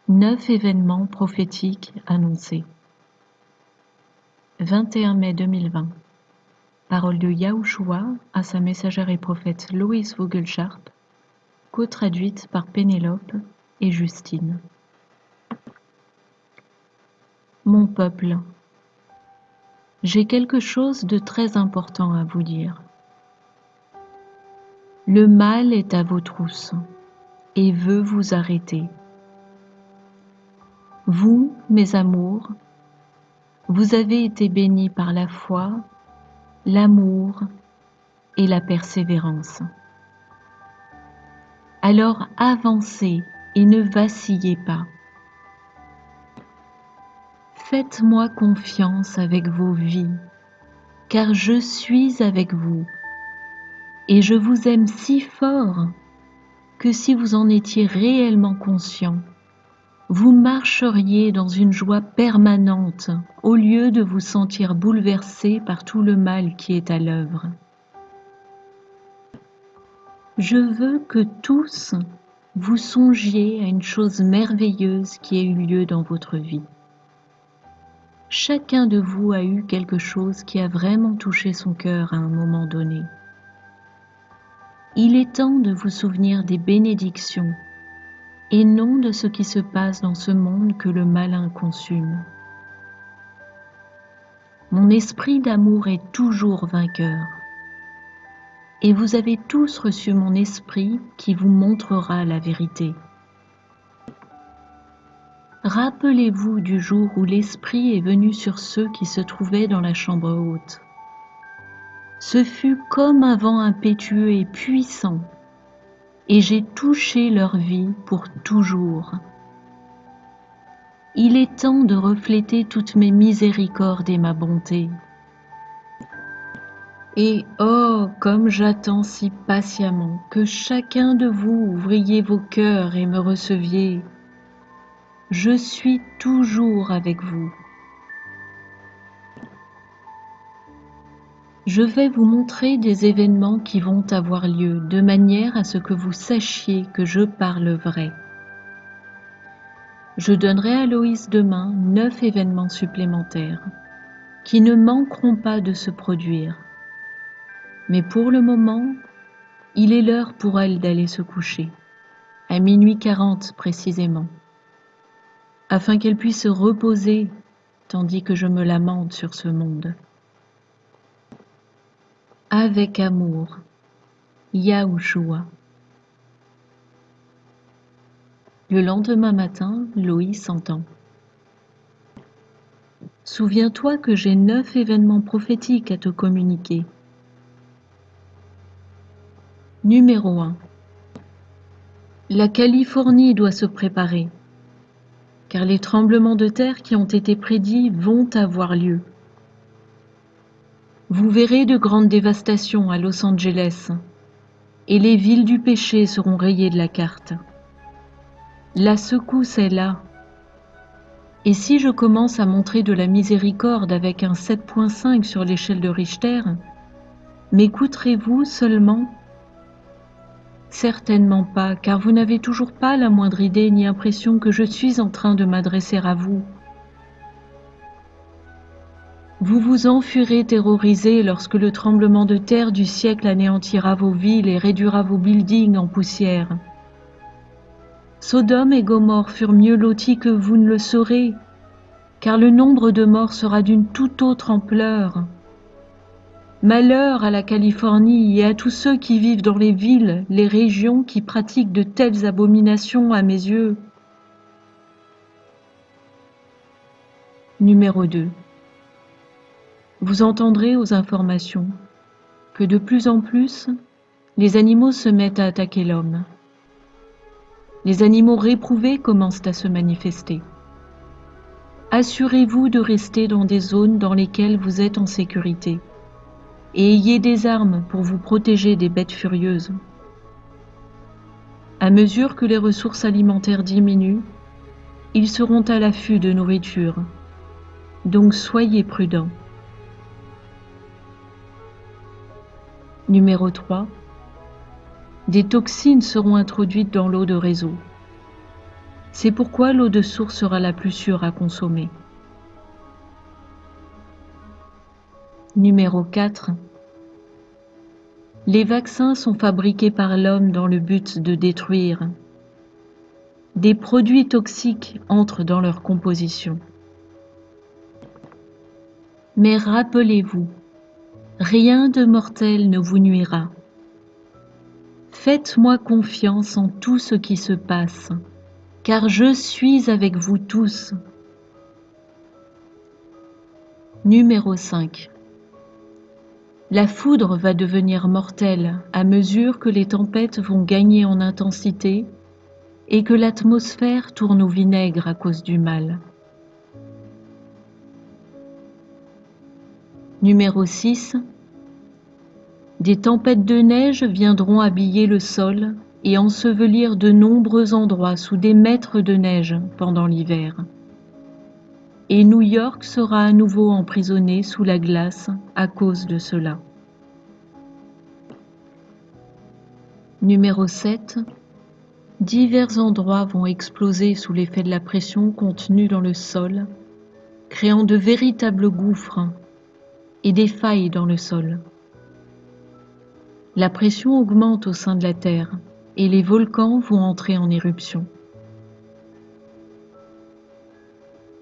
9 événements prophétiques annoncés. 21 mai 2020. Parole de Yahushua à sa messagère et prophète Loïs Vogelsharp, co-traduite par Pénélope et Justine. Mon peuple, j'ai quelque chose de très important à vous dire. Le mal est à vos trousses et veut vous arrêter. Vous, mes amours, vous avez été bénis par la foi, l'amour et la persévérance. Alors avancez et ne vacillez pas. Faites-moi confiance avec vos vies, car je suis avec vous, et je vous aime si fort que si vous en étiez réellement conscient, vous marcheriez dans une joie permanente au lieu de vous sentir bouleversé par tout le mal qui est à l'œuvre. Je veux que tous vous songiez à une chose merveilleuse qui a eu lieu dans votre vie. Chacun de vous a eu quelque chose qui a vraiment touché son cœur à un moment donné. Il est temps de vous souvenir des bénédictions et non de ce qui se passe dans ce monde que le malin consume. Mon esprit d'amour est toujours vainqueur. Et vous avez tous reçu mon esprit qui vous montrera la vérité. Rappelez-vous du jour où l'Esprit est venu sur ceux qui se trouvaient dans la chambre haute. Ce fut comme un vent impétueux et puissant, et j'ai touché leur vie pour toujours. Il est temps de refléter toutes mes miséricordes et ma bonté. Et oh, comme j'attends si patiemment que chacun de vous ouvriez vos cœurs et me receviez. Je suis toujours avec vous. Je vais vous montrer des événements qui vont avoir lieu, de manière à ce que vous sachiez que je parle vrai. Je donnerai à Loïs demain 9 événements supplémentaires, qui ne manqueront pas de se produire. Mais pour le moment, il est l'heure pour elle d'aller se coucher, à minuit 40 précisément, afin qu'elle puisse se reposer tandis que je me lamente sur ce monde. Avec amour, Yahushua. Le lendemain matin, Loïs entend. Souviens-toi que j'ai 9 événements prophétiques à te communiquer. Numéro 1. La Californie doit se préparer, car les tremblements de terre qui ont été prédits vont avoir lieu. Vous verrez de grandes dévastations à Los Angeles, et les villes du péché seront rayées de la carte. La secousse est là. Et si je commence à montrer de la miséricorde avec un 7.5 sur l'échelle de Richter, m'écouterez-vous seulement ? Certainement pas, car vous n'avez toujours pas la moindre idée ni impression que je suis en train de m'adresser à vous. Vous vous enfuirez terrorisés lorsque le tremblement de terre du siècle anéantira vos villes et réduira vos buildings en poussière. Sodome et Gomorrhe furent mieux lotis que vous ne le saurez, car le nombre de morts sera d'une toute autre ampleur. Malheur à la Californie et à tous ceux qui vivent dans les villes, les régions qui pratiquent de telles abominations à mes yeux. Numéro 2. Vous entendrez aux informations que de plus en plus, les animaux se mettent à attaquer l'homme. Les animaux réprouvés commencent à se manifester. Assurez-vous de rester dans des zones dans lesquelles vous êtes en sécurité et ayez des armes pour vous protéger des bêtes furieuses. À mesure que les ressources alimentaires diminuent, ils seront à l'affût de nourriture. Donc soyez prudents. Numéro 3. Des toxines seront introduites dans l'eau de réseau. C'est pourquoi l'eau de source sera la plus sûre à consommer. Numéro 4. Les vaccins sont fabriqués par l'homme dans le but de détruire. Des produits toxiques entrent dans leur composition. Mais rappelez-vous, rien de mortel ne vous nuira. Faites-moi confiance en tout ce qui se passe, car je suis avec vous tous. Numéro 5. La foudre va devenir mortelle à mesure que les tempêtes vont gagner en intensité et que l'atmosphère tourne au vinaigre à cause du mal. Numéro 6. Des tempêtes de neige viendront habiller le sol et ensevelir de nombreux endroits sous des mètres de neige pendant l'hiver. Et New York sera à nouveau emprisonnée sous la glace à cause de cela. Numéro 7. Divers endroits vont exploser sous l'effet de la pression contenue dans le sol, créant de véritables gouffres et des failles dans le sol. La pression augmente au sein de la Terre et les volcans vont entrer en éruption.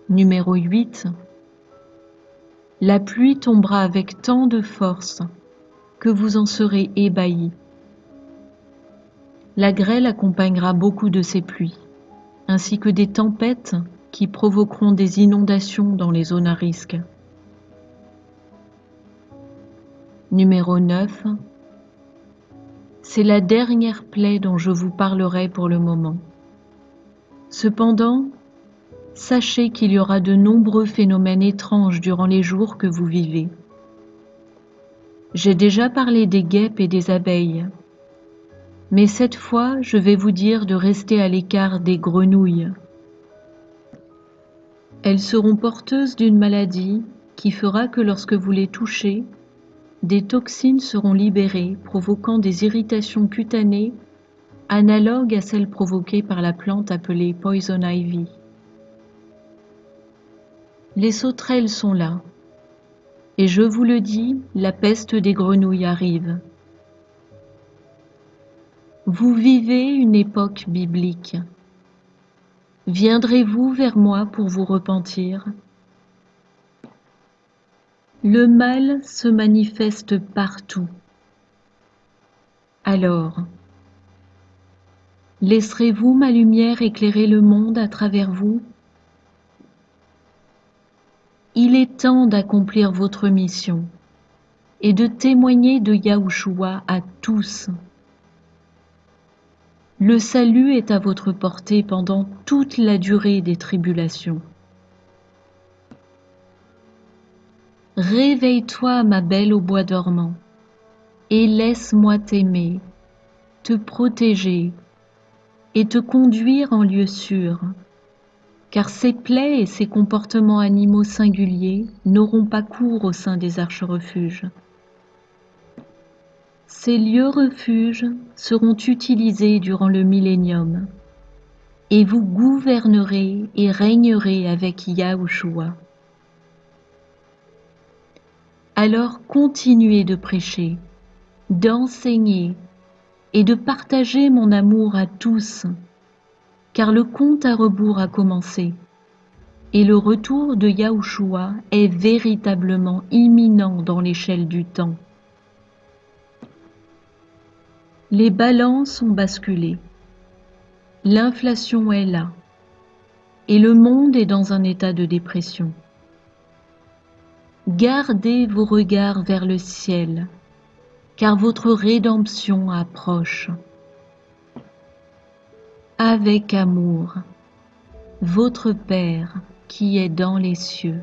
Numéro 8. La pluie tombera avec tant de force que vous en serez ébahis. La grêle accompagnera beaucoup de ces pluies, ainsi que des tempêtes qui provoqueront des inondations dans les zones à risque. Numéro 9. C'est la dernière plaie dont je vous parlerai pour le moment. Cependant, sachez qu'il y aura de nombreux phénomènes étranges durant les jours que vous vivez. J'ai déjà parlé des guêpes et des abeilles, mais cette fois, je vais vous dire de rester à l'écart des grenouilles. Elles seront porteuses d'une maladie qui fera que lorsque vous les touchez, des toxines seront libérées, provoquant des irritations cutanées analogues à celles provoquées par la plante appelée Poison Ivy. Les sauterelles sont là, et je vous le dis, la peste des grenouilles arrive. Vous vivez une époque biblique. Viendrez-vous vers moi pour vous repentir? Le mal se manifeste partout. Alors, laisserez-vous ma lumière éclairer le monde à travers vous? Il est temps d'accomplir votre mission et de témoigner de Yahushua à tous. Le salut est à votre portée pendant toute la durée des tribulations. Réveille-toi, ma belle au bois dormant, et laisse-moi t'aimer, te protéger et te conduire en lieu sûr, car ces plaies et ces comportements animaux singuliers n'auront pas cours au sein des arches-refuges. Ces lieux-refuges seront utilisés durant le millénium, et vous gouvernerez et régnerez avec Yahushua. Alors continuez de prêcher, d'enseigner et de partager mon amour à tous, car le compte à rebours a commencé, et le retour de Yahushua est véritablement imminent dans l'échelle du temps. Les balances ont basculé, l'inflation est là, et le monde est dans un état de dépression. Gardez vos regards vers le ciel, car votre rédemption approche. Avec amour, votre Père qui est dans les cieux.